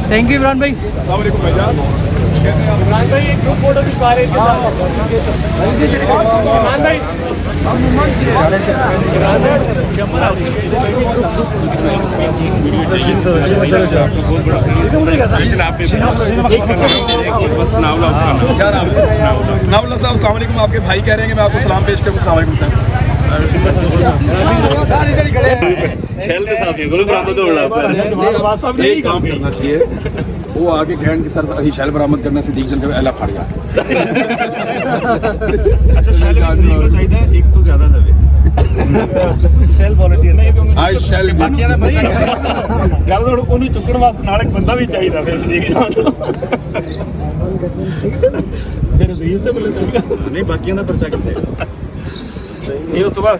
Thank you Imran भाई। इमरान भाई एक ग्रुप फोटो खिंचवा रहे थे इमरान भाई। आपके भाई कह रहे हैं कि मैं आपको सलाम पेश करूँ। अस्सलाम वालेकुम सर। शैल के साथ बरामद हो एक काम करना चाहिए, वो आगे ग्रैंड के सर अभी शैल बरामद करना से दीक जन के अला फाड़ गया। अच्छा शैल चाहिए एक तो ज्यादा दे शैल वॉलंटियर नहीं आई शैल बाकियां दा बचा गल थोड़ा कोनी चुकण वास्ते नाल एक बंदा भी चाहिए फिर सदीक जान फिर अजीज दे बोले नहीं बाकियां दा पर्चा कितने ये सुबह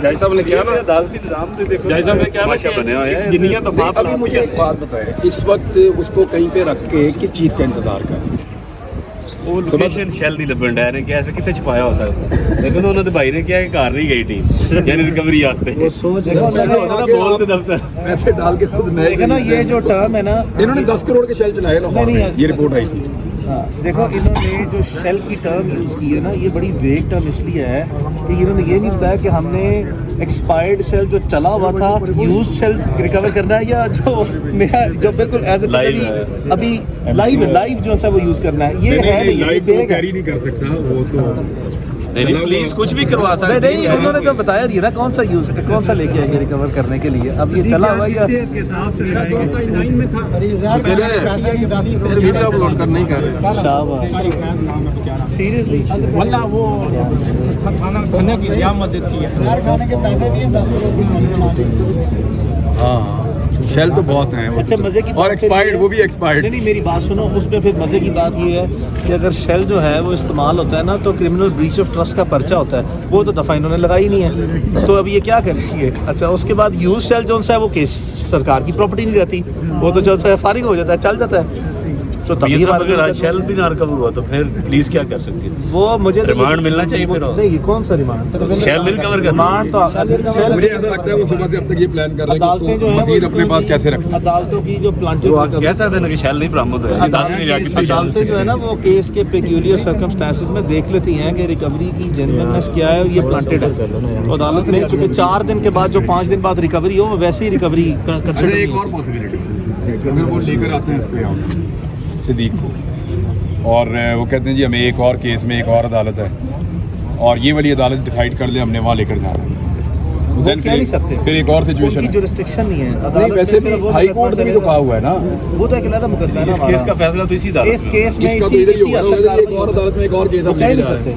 जय साहब ने किया ना अदालती निजाम पे देखो जय साहब ने क्या भाषा बने हुए हैं जिन्नियां दफात। अभी मुझे एक बात बताएं, इस वक्त उसको कहीं पे रख के किस चीज़ का इंतजार कर वो लोकेशन शैल दी लभन डे ने कि ऐसे कितने छुपाया हो सकता, लेकिन उन्होंने भाई ने किया कि घर नहीं गई टीम यानी रिकवरी वास्ते वो सोच बोल के दफ्तर पैसे डाल के खुद नए देखो ना ये जो टर्म है ना, इन्होंने 10 करोड़ के शेल चलाए लाहौर में, ये रिपोर्ट आई थी। हाँ, देखो इन्होंने जो शेल की टर्म यूज़ की है ना, ये बड़ी वेग टर्म इसलिए है कि इन्होंने ये नहीं बताया कि हमने एक्सपायर्ड शेल जो चला हुआ था यूज शेल रिकवर करना है या जो नया जो बिल्कुल एज अभी लाइव जो है वो यूज़ करना है। ये है नहीं कैरी नहीं कर सकता वो तो नहीं प्लीज कुछ भी करवा सकते नहीं, उन्होंने तो बताया नहीं ना कौन सा लेके आएंगे रिकवर करने के लिए। अब ये चला हुआ या वीडियो अपलोड करना ही कर रहे हैं। शाबाश सीरियसली वल्ला वो खाना की सियाम मस्जिद की है। हाँ शेल तो बहुत हैं अच्छा मजे की और एक्सपायर्ड वो भी एक्सपायर्ड। नहीं मेरी बात सुनो, उसमें फिर मजे की बात ये है कि अगर शेल जो है वो इस्तेमाल होता है ना तो क्रिमिनल ब्रीच ऑफ ट्रस्ट का पर्चा होता है, वो तो दफ़ा इन्होंने लगाई नहीं है, तो अब ये क्या करेंगे। अच्छा उसके बाद यूज शेल जो है वो केस सरकार की प्रॉपर्टी नहीं रहती, वो तो जो है फारिग हो जाता है, चल जाता है। तो तभी अगर शेल भी ना रिकवर हुआ तो फिर पुलिस क्या कर सकती है? वो मुझे रिमांड मिलना चाहिए फिर। नहीं कौन सा रिमांड शेल रिकवर करना रिमांड तो मुझे ऐसा लगता है वो सुबह से अब तक ये प्लान कर रहे हैं अदालतें जो है मजीद अपने पास कैसे रखें। अदालतों की जो कह सकते हैं ना कि शेल नहीं बरामद हुआ, अदालतें जो है ना वो केस के पेक्यूलियर सर्कमस्टेंसेस में देख लेती हैं कि रिकवरी की जेन्युइननेस क्या है, ये प्लांटेड है। तो अदालत ने चूंकि 4 दिन के बाद जो 5 दिन बाद रिकवरी हो वैसे ही रिकवरी कंसिडर। एक और पॉसिबिलिटी अगर वो लेकर आते हैं इसको यहाँ सिद्दीक को और वो कहते हैं जी हमें एक और केस में एक और अदालत है और ये वाली अदालत डिसाइड कर ले हमने वहाँ लेकर जाना है, कह नहीं सकते फिर एक और सिचुएशन की जुरिस्डिक्शन नहीं है अदालत वैसे भी हाई कोर्ट ने भी तो कहा हुआ है ना, वो तो एक अलग मुकदमा है। इस केस का फैसला तो इसी अदालत इस केस में एक और अदालत में एक और केस हम कह नहीं सकते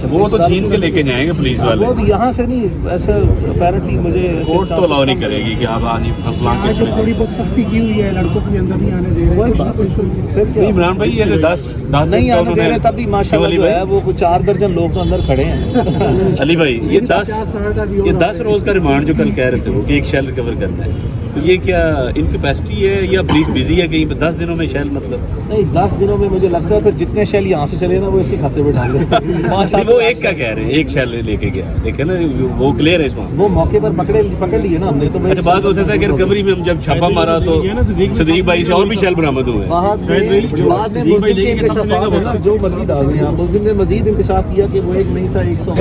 वो तो छीन के लेके जाएंगे पुलिस वाले, वो यहाँ से नहीं ऐसा अपेरेंटली मुझे कोर्ट तो अलाउ नहीं करेगी कि आप आज फलां केस में थोड़ी बहुत सख्ती की हुई है, लड़कों को भी अंदर नहीं आने दे रहे। फिर इमरान भाई ये 10 नहीं आने दे रहे तभी माशाल्लाह जो है वो 4 दर्जन लोग तो अंदर खड़े हैं। अली भाई ये 10 रोज का रिमांड जो कल कह रहे थे वो कि एक शेल रिकवर करना है, तो ये क्या इनकैपेसिटी है या पुलिस बिजी है कहीं पे 10 दिनों में शैल मतलब? नहीं 10 दिनों में मुझे लगता है फिर जितने शैल यहाँ से चले ना वो इसके खाते में डाल दें। नहीं, वो एक का कह रहे हैं, एक शैल लेके गया, देखे ना वो क्लियर है इसमें। वो मौके पर पकड़ लिए ना हमने तो। अच्छा, बात हो सकता है कि रिकवरी में हम जब छापा मारा तो सदीक भाई से और भी शैल बरामद हुए हैं। बाद में मुलजिम के इंकशाफात है ना, जो मर्जी डाल रहे हैं। मुलजिम ने मजीद इंकशाफ किया कि वो एक नहीं था 100।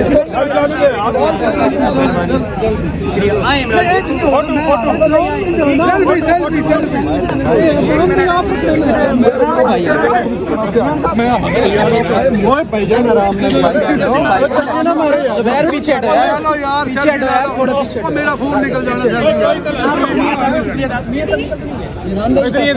जुबैर पीछे हटो यार, पीछे हटो यार, थोड़ा पीछे। मेरा फोन निकल जाना।